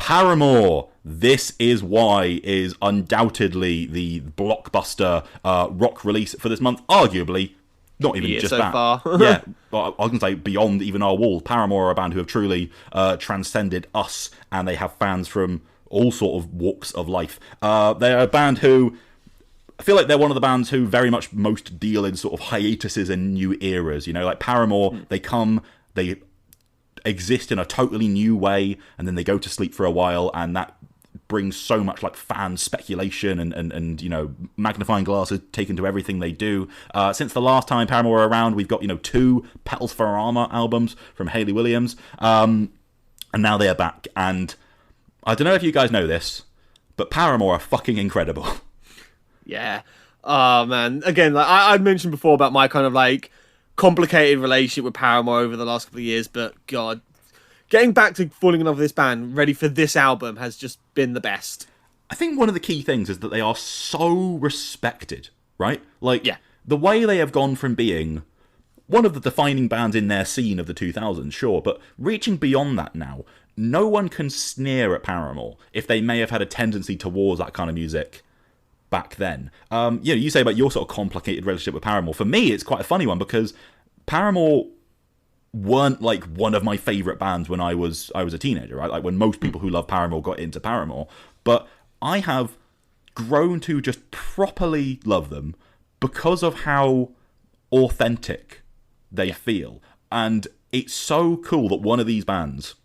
Paramore, This Is Why, is undoubtedly the blockbuster rock release for this month. Arguably, not even just so that. Far. Yeah, I was going to say beyond even our walls. Paramore are a band who have truly transcended us, and they have fans from all sort of walks of life. They're a band who, I feel like they're one of the bands who very much most deal in sort of hiatuses and new eras. You know, like Paramore, they exist in a totally new way, and then they go to sleep for a while, and that brings so much like fan speculation and you know, magnifying glasses taken to everything they do. Since the last time Paramore were around, we've got, you know, 2 Petals for Armor albums from Hayley Williams, and now they are back. And I don't know if you guys know this, but Paramore are fucking incredible. Yeah. Oh man. Again, like I mentioned before about my kind of like complicated relationship with Paramore over the last couple of years, but God, getting back to falling in love with this band, ready for this album, has just been the best. I think one of the key things is that they are so respected, right? Like, yeah. The way they have gone from being one of the defining bands in their scene of the 2000s, sure, but reaching beyond that now, no one can sneer at Paramore if they may have had a tendency towards that kind of music back then. You know, you say about your sort of complicated relationship with Paramore. For me, it's quite a funny one, because Paramore weren't like one of my favourite bands when I was a teenager, right? Like when most people who love Paramore got into Paramore. But I have grown to just properly love them because of how authentic they feel. And it's so cool that one of these bands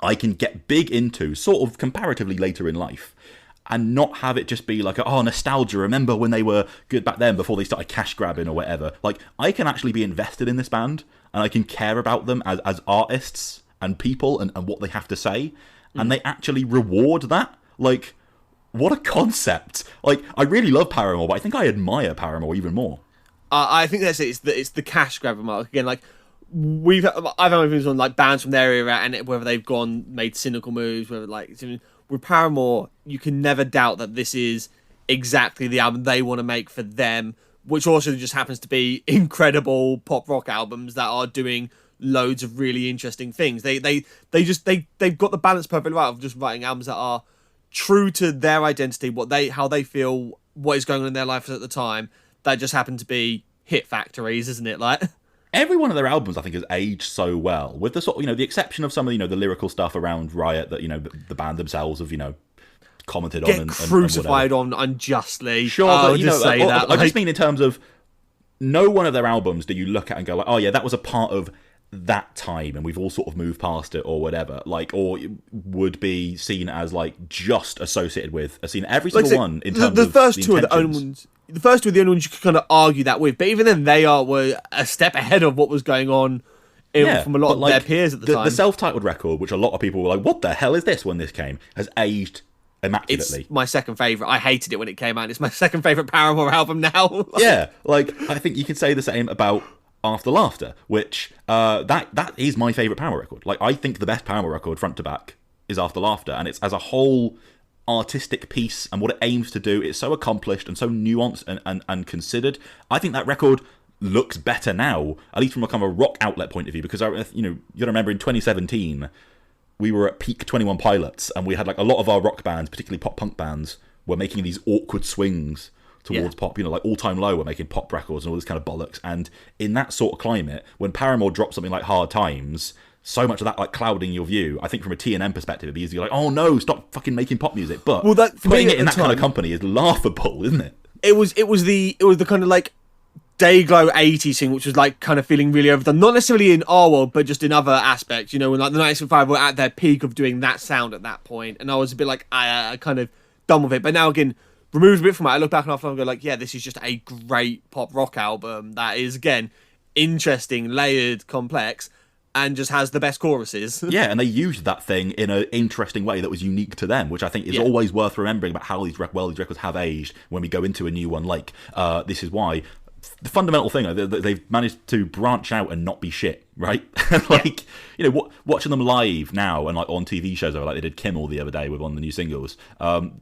I can get big into sort of comparatively later in life and not have it just be like, oh, nostalgia, remember when they were good back then before they started cash grabbing or whatever. Like, I can actually be invested in this band, and I can care about them as artists and people and what they have to say, and they actually reward that. Like, what a concept. Like, I really love Paramore, but I think I admire Paramore even more. I think that's it. It's the cash grab mark. Again, like, I've had opinions on like bands from their era and whether they've made cynical moves, whether like, with Paramore, you can never doubt that this is exactly the album they want to make for them, which also just happens to be incredible pop rock albums that are doing loads of really interesting things. They've got the balance perfectly right of just writing albums that are true to their identity, how they feel, what is going on in their lives at the time. That just happen to be hit factories, isn't it? Like, every one of their albums, I think, has aged so well, with the sort of, you know, the exception of some of the, you know, the lyrical stuff around Riot that, you know, the band themselves have, you know, commented on and crucified on unjustly. Sure, but you know, say that. I just mean in terms of no one of their albums do you look at and go like, oh yeah, that was a part of that time and we've all sort of moved past it or whatever, like, or would be seen as like just associated with a scene. Every single one in terms the of first the two are the only ones. The first two are the only ones you could kind of argue that with, but even then they were a step ahead of what was going on from a lot of their peers at the time. The self-titled record, which a lot of people were like, what the hell is this when this came, has aged immaculately. It's my second favourite. I hated it when it came out. It's my second favourite Paramore album now. Yeah, like, I think you can say the same about After Laughter, which that is my favourite Paramore record. Like, I think the best Paramore record front to back is After Laughter, and it's as a whole artistic piece and what it aims to do, it's so accomplished and so nuanced and considered. I think that record looks better now, at least from a kind of a rock outlet point of view, because, you know, you gotta remember in 2017 we were at peak 21 Pilots, and we had like a lot of our rock bands, particularly pop punk bands, were making these awkward swings towards pop, you know, like All Time Low were making pop records and all this kind of bollocks. And in that sort of climate, when Paramore dropped something like Hard Times, so much of that like clouding your view, I think from a T&M perspective, it'd be easy to be like, oh no, stop fucking making pop music. But putting it in that kind of company is laughable, isn't it? It was the kind of like Dayglow 80s thing, which was like kind of feeling really overdone, not necessarily in our world, but just in other aspects, you know, when like the 1975 were at their peak of doing that sound at that point, and I was a bit like, I kind of done with it. But now again, removed a bit from it, I look back and I go like, yeah, this is just a great pop rock album that is, again, interesting, layered, complex, and just has the best choruses. Yeah, and they used that thing in an interesting way that was unique to them, which I think is always worth remembering about how these records have aged when we go into a new one like This Is Why. The fundamental thing, they've managed to branch out and not be shit, right? Like, you know, watching them live now and like on TV shows, like they did Kimmel the other day with one of the new singles.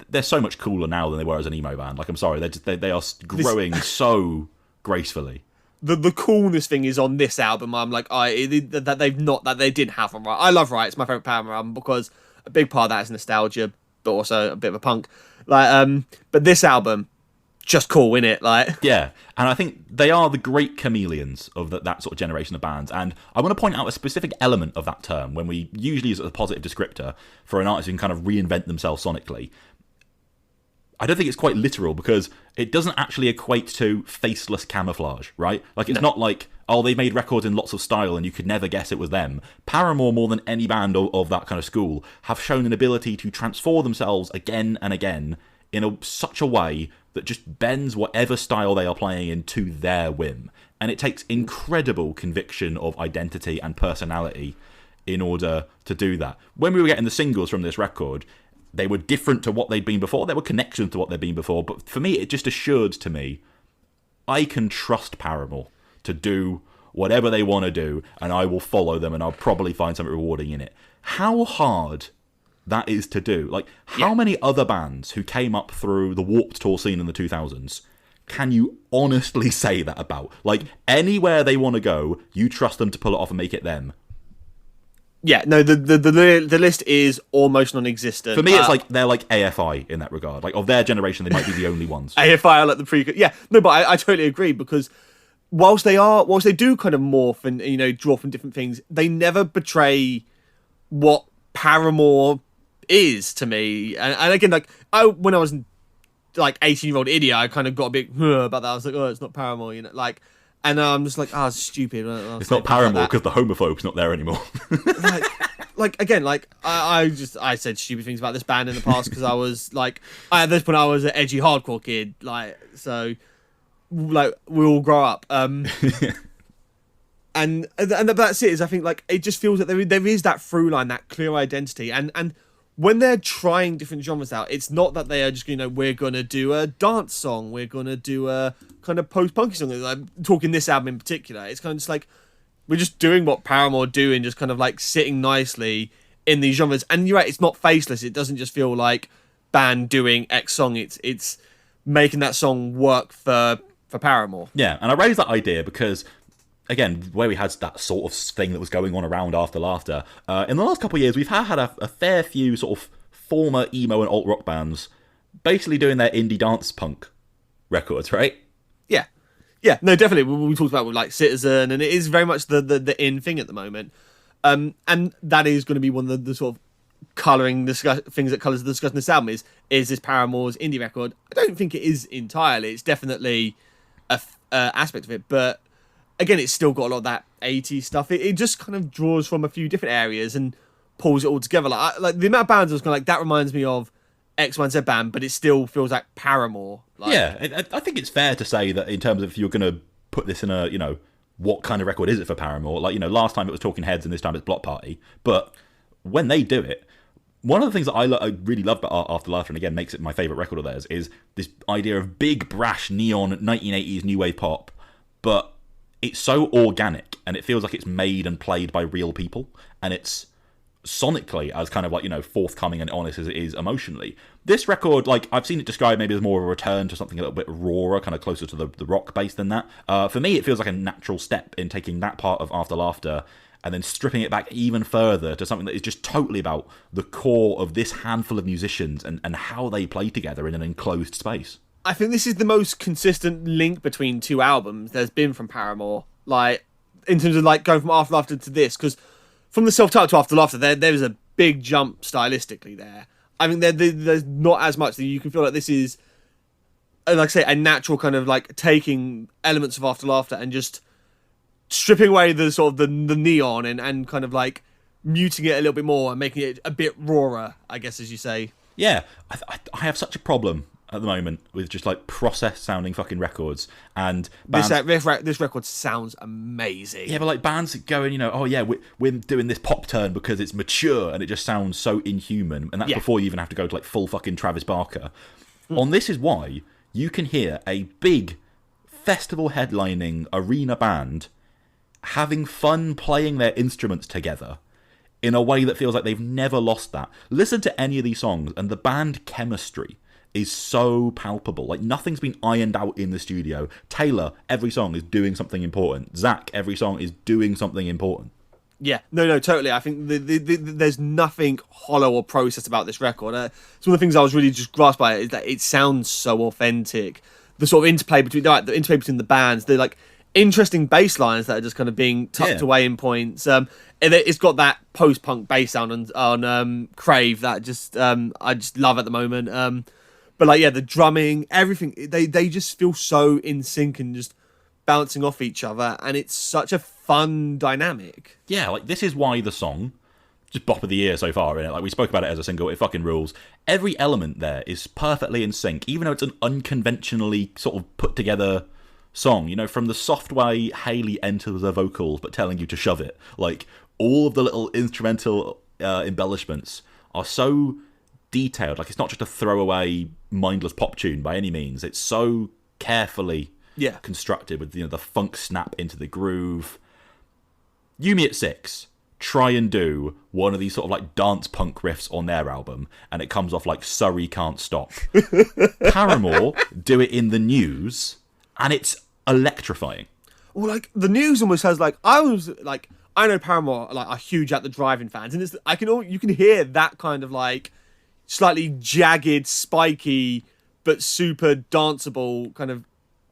They're so much cooler now than they were as an emo band. Like, I'm sorry, they are growing so gracefully. The coolness thing is on this album. I'm like, that they didn't have them right. I love Riot. It's my favorite Paramore album because a big part of that is nostalgia, but also a bit of a punk. But this album, just cool, innit? Yeah, and I think they are the great chameleons of that sort of generation of bands. And I want to point out a specific element of that term when we usually use it as a positive descriptor for an artist who can kind of reinvent themselves sonically. I don't think it's quite literal because it doesn't actually equate to faceless camouflage, right? Like, it's not like, oh, they made records in lots of style and you could never guess it was them. Paramore, more than any band of that kind of school, have shown an ability to transform themselves again and again in such a way that just bends whatever style they are playing in to their whim. And it takes incredible conviction of identity and personality in order to do that. When we were getting the singles from this record, they were different to what they'd been before. There were connections to what they'd been before. But for me, it just assured to me, I can trust Paramore to do whatever they want to do, and I will follow them, and I'll probably find something rewarding in it. How hard that is to do. Like, how many other bands who came up through the Warped Tour scene in the 2000s can you honestly say that about? Like, anywhere they want to go, you trust them to pull it off and make it them. Yeah, no, the list is almost non-existent. For me, it's like they're like AFI in that regard. Like, of their generation, they might be the only ones. AFI are like the pre. Yeah, no, but I totally agree, because whilst they do kind of morph and, you know, draw from different things, they never betray what Paramore is to me. And again, like, when I was like 18-year-old idiot, I kind of got a bit about that. I was like, oh, it's not Paramore, you know, like. And I'm just like, it's stupid. It's not Paramore because the homophobe's not there anymore. I said stupid things about this band in the past because I was like, at this point I was an edgy hardcore kid. Like, so, like, we all grow up. And that's it. Is I think, like, it just feels that there is that through line, that clear identity, and when they're trying different genres out, it's not that they are just, you know, we're gonna do a dance song, we're gonna do a kind of post-punky song. I'm talking this album in particular. It's kind of just like, we're just doing what Paramore do and just kind of like sitting nicely in these genres. And you're right, it's not faceless. It doesn't just feel like band doing X song. It's making that song work for Paramore. Yeah, and I raised that idea because, again, where we had that sort of thing that was going on around After Laughter, in the last couple of years, we've had a fair few sort of former emo and alt-rock bands basically doing their indie dance punk records, right? Yeah, no, definitely. We talked about with, like, Citizen, and it is very much the in thing at the moment. And that is going to be one of the sort of things that colours the discussion of this album is this Paramore's indie record. I don't think it is entirely. It's definitely a aspect of it, but again, it's still got a lot of that 80s stuff. It just kind of draws from a few different areas and pulls it all together. Like the amount of bands I was kind of like, that reminds me of X, Y, and Z band, but it still feels like Paramore. Like, yeah, I think it's fair to say that in terms of if you're going to put this in a, you know, what kind of record is it for Paramore? Like, you know, last time it was Talking Heads and this time it's Block Party. But when they do it, one of the things that I really love about After Laughter, and again makes it my favourite record of theirs, is this idea of big, brash, neon 1980s new wave pop, but it's so organic and it feels like it's made and played by real people, and it's sonically as kind of like, you know, forthcoming and honest as it is emotionally. This record, like, I've seen it described maybe as more of a return to something a little bit rawer, kind of closer to the rock base than that. For me, it feels like a natural step in taking that part of After Laughter and then stripping it back even further to something that is just totally about the core of this handful of musicians and how they play together in an enclosed space. I think this is the most consistent link between two albums there's been from Paramore, like, in terms of, like, going from After Laughter to this, because from the self-titled to After Laughter, there's a big jump stylistically there. I mean, there's not as much that you can feel like this is, like I say, a natural kind of like taking elements of After Laughter and just stripping away the sort of the neon and kind of like muting it a little bit more and making it a bit rawer, I guess, as you say. Yeah, I have such a problem at the moment with just like processed sounding fucking records and bands. This record sounds amazing. Yeah, but like bands going, you know, oh yeah, we're doing this pop turn because it's mature and it just sounds so inhuman, and that's before you even have to go to like full fucking Travis Barker. On This Is Why, you can hear a big festival headlining arena band having fun playing their instruments together in a way that feels like they've never lost that. Listen to any of these songs and the band chemistry is so palpable. Like, nothing's been ironed out in the studio. Taylor, every song is doing something important. Zach, every song is doing something important. Yeah, no, totally. I think there's nothing hollow or processed about this record. It's one of the things I was really just grasped by is that it sounds so authentic. The sort of interplay between the bands, the like interesting bass lines that are just kind of being tucked away in points. And it's got that post-punk bass sound on Crave that just I just love at the moment. But like the drumming, everything, they just feel so in sync and just bouncing off each other, and it's such a fun dynamic. Yeah, like this is why the song, just bop of the year so far, innit? Like we spoke about it as a single, it fucking rules. Every element there is perfectly in sync, even though it's an unconventionally sort of put together song. You know, from the soft way Hayley enters the vocals but telling you to shove it. Like all of the little instrumental embellishments are so detailed. Like it's not just a throwaway mindless pop tune by any means. It's so carefully constructed with the funk snap into the groove. Yumi at 6 try and do one of these sort of like dance punk riffs on their album, and it comes off like Surrey Can't Stop. Paramore do it in The News, and it's electrifying. Well, like the News almost has like I know Paramore like are huge at the driving fans, and you can hear that kind of like slightly jagged, spiky, but super danceable kind of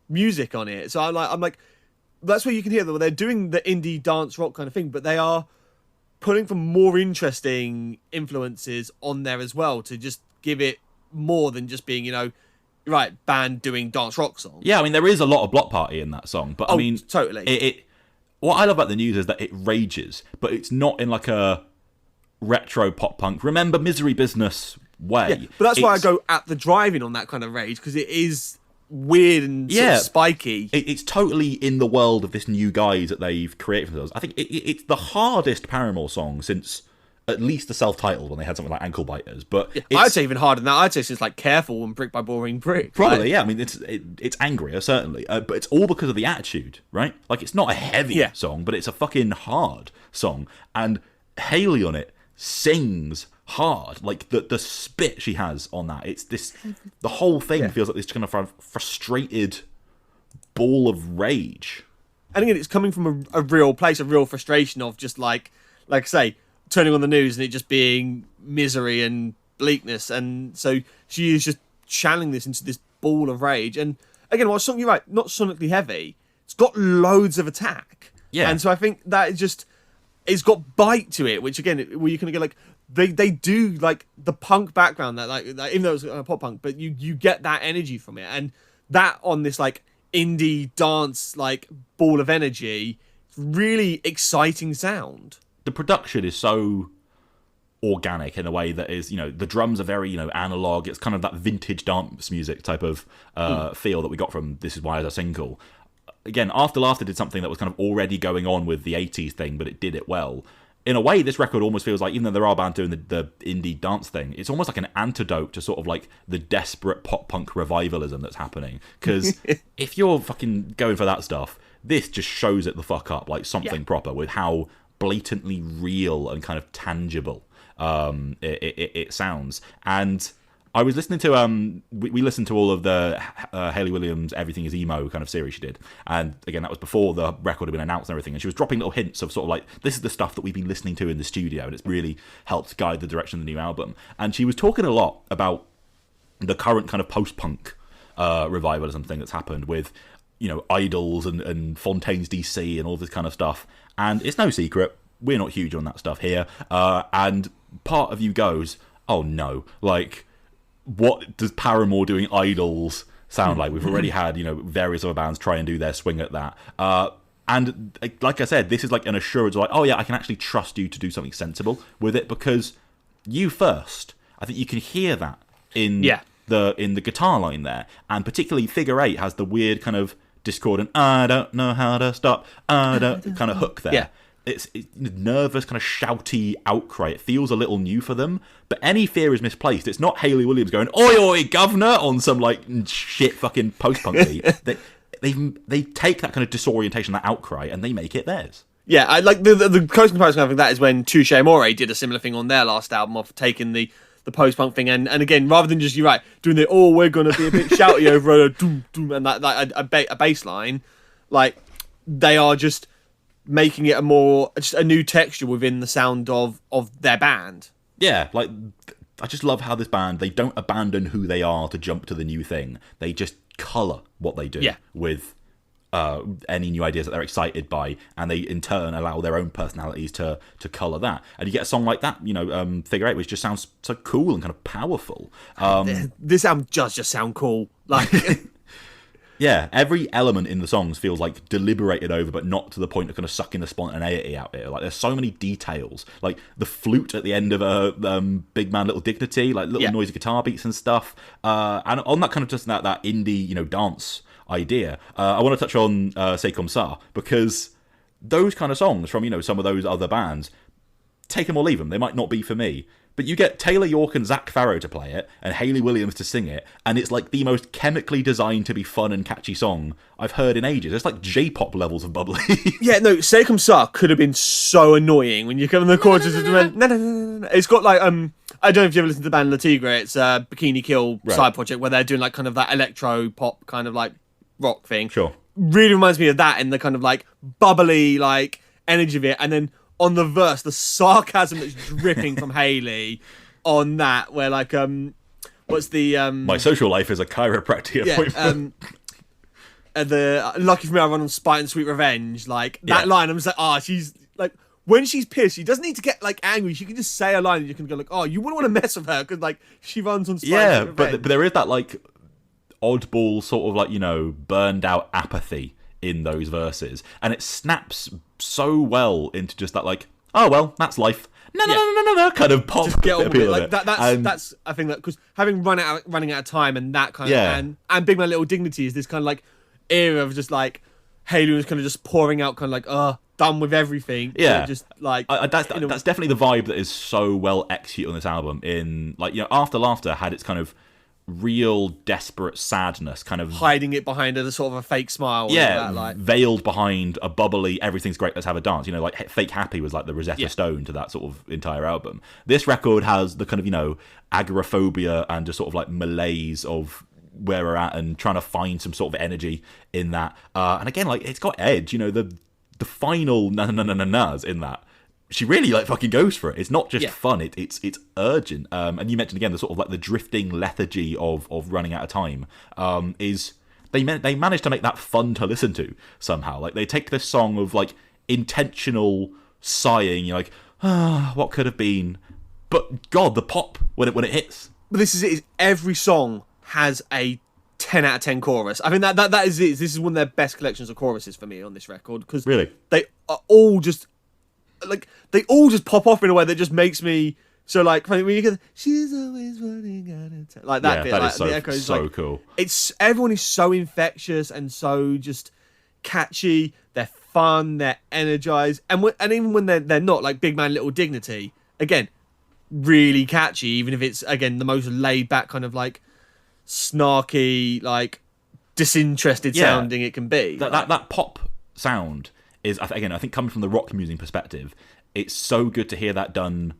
music on it. So I'm like that's where you can hear that they're doing the indie dance rock kind of thing, but they are putting some more interesting influences on there as well to just give it more than just being band doing dance rock songs. Yeah, I mean there is a lot of Block Party in that song, but I mean totally. It what I love about The News is that it rages, but it's not in like a retro pop punk remember Misery Business way. Yeah, but that's why I go at the driving on that kind of rage, because it is weird and sort of spiky. It's totally in the world of this new guise that they've created for themselves. I think it's the hardest Paramore song since at least the self-titled, when they had something like Ankle Biters. But I'd say even harder than that. I'd say since like Careful and Brick by Boring Brick. Probably, yeah. I mean, it's angrier, certainly. But it's all because of the attitude, right? Like, it's not a heavy song, but it's a fucking hard song. And Hayley on it sings hard. Like the spit she has on that, it's this, the whole thing feels like this kind of frustrated ball of rage. And again, it's coming from a real place, a real frustration of just like I say, turning on the news and it just being misery and bleakness. And so she is just channeling this into this ball of rage. And again, what song, you're right, not sonically heavy. It's got loads of attack. Yeah. And so I think that is just, it's got bite to it, which again, where you kind of get like, they do like the punk background that like even though it's pop punk, but you get that energy from it, and that on this like indie dance like ball of energy, really exciting sound. The production is so organic in a way that is, the drums are very, analog. It's kind of that vintage dance music type of feel that we got from This Is Why as a single. Again, After Laughter did something that was kind of already going on with the 80s thing, but it did it well. In a way, this record almost feels like, even though there are bands doing the indie dance thing, it's almost like an antidote to sort of like the desperate pop-punk revivalism that's happening. Because if you're fucking going for that stuff, this just shows it the fuck up like something proper, with how blatantly real and kind of tangible it sounds. And I was listening to we listened to all of the Hayley Williams Everything Is Emo kind of series she did, and again that was before the record had been announced and everything, and she was dropping little hints of sort of like, this is the stuff that we've been listening to in the studio, and it's really helped guide the direction of the new album. And she was talking a lot about the current kind of post-punk revivalism thing that's happened with Idols and Fontaine's DC and all this kind of stuff. And it's no secret, we're not huge on that stuff here, and part of you goes, oh no, like, what does Paramore doing Idols sound like? We've already had, various other bands try and do their swing at that. And like I said, this is like an assurance of like, oh yeah, I can actually trust you to do something sensible with it, because you first. I think you can hear that in the guitar line there, and particularly Figure 8 has the weird kind of discordant I don't know how to stop kind of hook there. It's nervous, kind of shouty outcry. It feels a little new for them, but any fear is misplaced. It's not Hayley Williams going, oi, oi, governor, on some, like, shit fucking post-punk beat. They take that kind of disorientation, that outcry, and they make it theirs. Yeah, I like the close comparison I think that is when Touche Amore did a similar thing on their last album of taking the post-punk thing, and again, rather than just, you're right, doing the, we're going to be a bit shouty over a doom, doom, and that a bass line, like, they are just making it just a new texture within the sound of their band. Yeah, like, I just love how this band, they don't abandon who they are to jump to the new thing. They just colour what they do with any new ideas that they're excited by, and they in turn allow their own personalities to colour that. And you get a song like that, Figure Eight, which just sounds so cool and kind of powerful. This album does just sound cool. Like, yeah, every element in the songs feels like deliberated over, but not to the point of kind of sucking the spontaneity out of it. Like, there's so many details, like the flute at the end of Big Man Little Dignity, like little noisy guitar beats and stuff, and on that kind of just that indie dance idea. I want to touch on C'est Comme Ça, because those kind of songs from some of those other bands, take them or leave them, they might not be for me, but you get Taylor York and Zach Farrow to play it and Hayley Williams to sing it, and it's like the most chemically designed to be fun and catchy song I've heard in ages. It's like J-pop levels of bubbly. Yeah, no, C'est Comme Ça could have been so annoying when you come in the chorus. No. It's got like I don't know if you ever listened to the band La Tigre. It's a Bikini Kill side project where they're doing like kind of that electro pop kind of like rock thing. Sure. Really reminds me of that, in the kind of like bubbly like energy of it, and then on the verse, the sarcasm that's dripping from Hayley on that, where like what's the my social life is a chiropractic appointment. The lucky for me, I run on spite and sweet revenge. Like that line, I'm just like, she's like, when she's pissed, she doesn't need to get like angry. She can just say a line, and you can go like, you wouldn't want to mess with her because like she runs on spite. Yeah, and sweet revenge. but there is that like oddball sort of like burned out apathy in those verses, and it snaps so well into just that like, oh well, that's life. No, kind of pop. Just get on with it. Like it. That's I think that because having running out of time and that kind of and Big Man Little Dignity is this kind of like era of just like Hayley was kind of just pouring out kind of like done with everything. Yeah, just like that's definitely the vibe that is so well executed on this album. In like After Laughter had its kind of real desperate sadness, kind of hiding it behind a sort of a fake smile. Veiled behind a bubbly everything's great, let's have a dance. Like Fake Happy was like the Rosetta Stone to that sort of entire album. This record has the kind of agoraphobia and just sort of like malaise of where we're at and trying to find some sort of energy in that. And again, like it's got edge. The final na-na-na-na-nas in that. She really like fucking goes for it. It's not just fun. It's urgent. And you mentioned again the sort of like the drifting lethargy of running out of time. Is they managed to make that fun to listen to somehow. Like they take this song of like intentional sighing. You're like, what could have been? But God, the pop when it hits. But this is it. Every song has a 10 out of 10 chorus. I think that is it. This is one of their best collections of choruses for me on this record, because really they are all just like they all just pop off in a way that just makes me so like when you get she's always running out of time, like that bit, that like, is so, the echoes, so like, cool. It's everyone is so infectious and so just catchy. They're fun, they're energized, and even when they're not, like Big Man Little Dignity, again, really catchy, even if it's again the most laid back kind of like snarky, like disinterested sounding it can be. That pop sound is, again, I think coming from the rock music perspective, it's so good to hear that done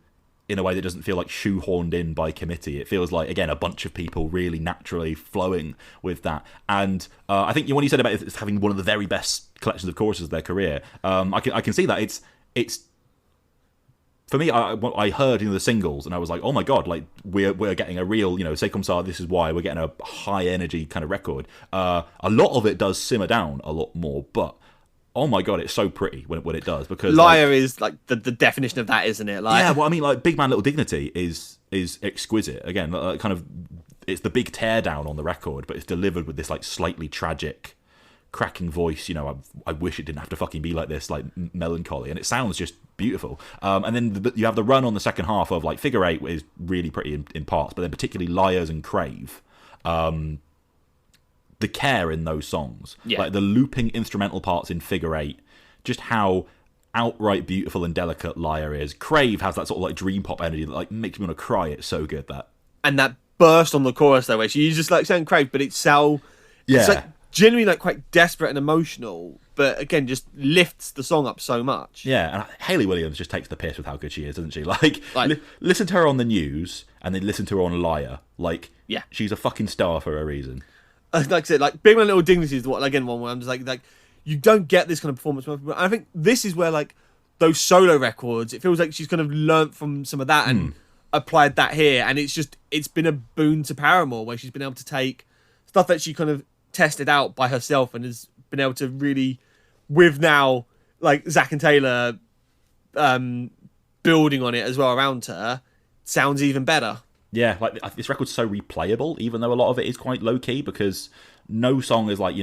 in a way that doesn't feel like shoehorned in by committee. It feels like, again, a bunch of people really naturally flowing with that. And I think when you said about it's having one of the very best collections of choruses of their career, I can see that. It's for me, I heard the singles and I was like, oh my God, like we're getting a real, C'est Comme Ça, this is why we're getting a high energy kind of record. A lot of it does simmer down a lot more, but oh my God, it's so pretty when it does, because Liar is like the definition of that, isn't it? Like, yeah, well, I mean, like Big Man Little Dignity is exquisite. Again, kind of, it's the big teardown on the record, but it's delivered with this like slightly tragic, cracking voice. I wish it didn't have to fucking be like this, like melancholy, and it sounds just beautiful. And then you have the run on the second half of like Figure Eight is really pretty in parts, but then particularly Liars and Crave. The care in those songs, like the looping instrumental parts in Figure Eight, just how outright beautiful and delicate Liar is. Crave has that sort of like dream pop energy that like makes me want to cry. It's so good, that. And that burst on the chorus though, where you just like saying Crave, but it's like genuinely like quite desperate and emotional, but again just lifts the song up so much. Yeah, and Hayley Williams just takes the piss with how good she is, doesn't she? Like listen to her on the news and then listen to her on Liar. Like, she's a fucking star for a reason. Like I said, like Big Man Little Dignity is one where I'm just like you don't get this kind of performance. I think this is where like those solo records, it feels like she's kind of learnt from some of that and applied that here, and it's been a boon to Paramore where she's been able to take stuff that she kind of tested out by herself and has been able to really, with now like Zach and Taylor building on it as well around her, sounds even better. Yeah, like this record's so replayable, even though a lot of it is quite low key, because no song is like,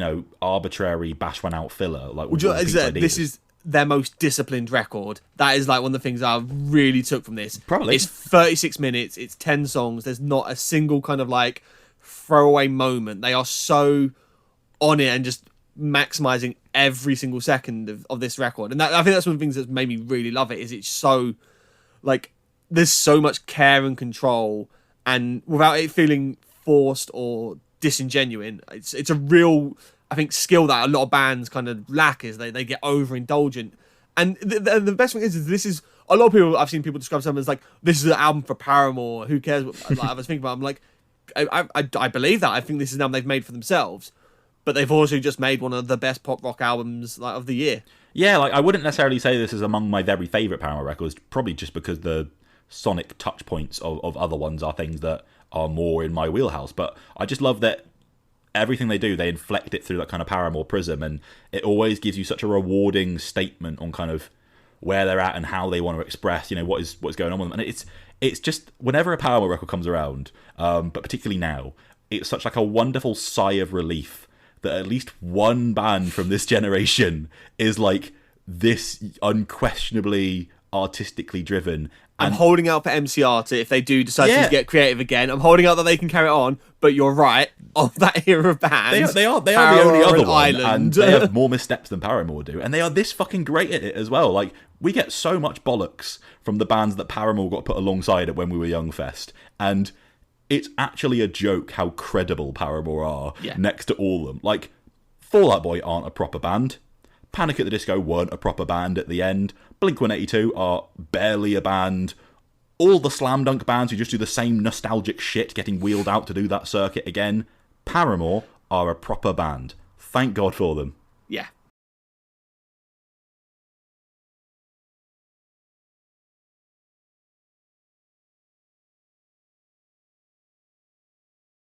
arbitrary bash one out filler. Like this is their most disciplined record. That is like one of the things I really took from this. Probably. It's 36 minutes, it's 10 songs, there's not a single kind of like throwaway moment. They are so on it and just maximizing every single second of this record. And I think that's one of the things that's made me really love it, is it's so like there's so much care and control, and without it feeling forced or disingenuine. It's a real, I think, skill that a lot of bands kind of lack, is they get overindulgent. And the best thing is this is, a lot of people, I've seen people describe something as like, this is an album for Paramore, who cares what, like, I was thinking about, I'm like, I believe that. I think this is an album they've made for themselves, but they've also just made one of the best pop rock albums like of the year. Yeah, like I wouldn't necessarily say this is among my very favourite Paramore records, probably just because the sonic touch points of other ones are things that are more in my wheelhouse. But I just love that everything they do, they inflect it through that kind of Paramore prism, and it always gives you such a rewarding statement on kind of where they're at and how they want to express, what's going on with them. And it's just, whenever a Paramore record comes around, but particularly now, it's such like a wonderful sigh of relief that at least one band from this generation is like this unquestionably artistically driven. I'm holding out for MCR to, if they do decide to get creative again, I'm holding out that they can carry it on. But you're right, of that era of bands, they are the only other one, Island. And they have more missteps than Paramore do, and they are this fucking great at it as well. Like, we get so much bollocks from the bands that Paramore got put alongside at When We Were Young Fest, and it's actually a joke how credible Paramore are next to all of them. Like, Fall Out Boy aren't a proper band. Panic at the Disco weren't a proper band at the end. Blink-182 are barely a band. All the slam dunk bands who just do the same nostalgic shit getting wheeled out to do that circuit again. Paramore are a proper band. Thank God for them.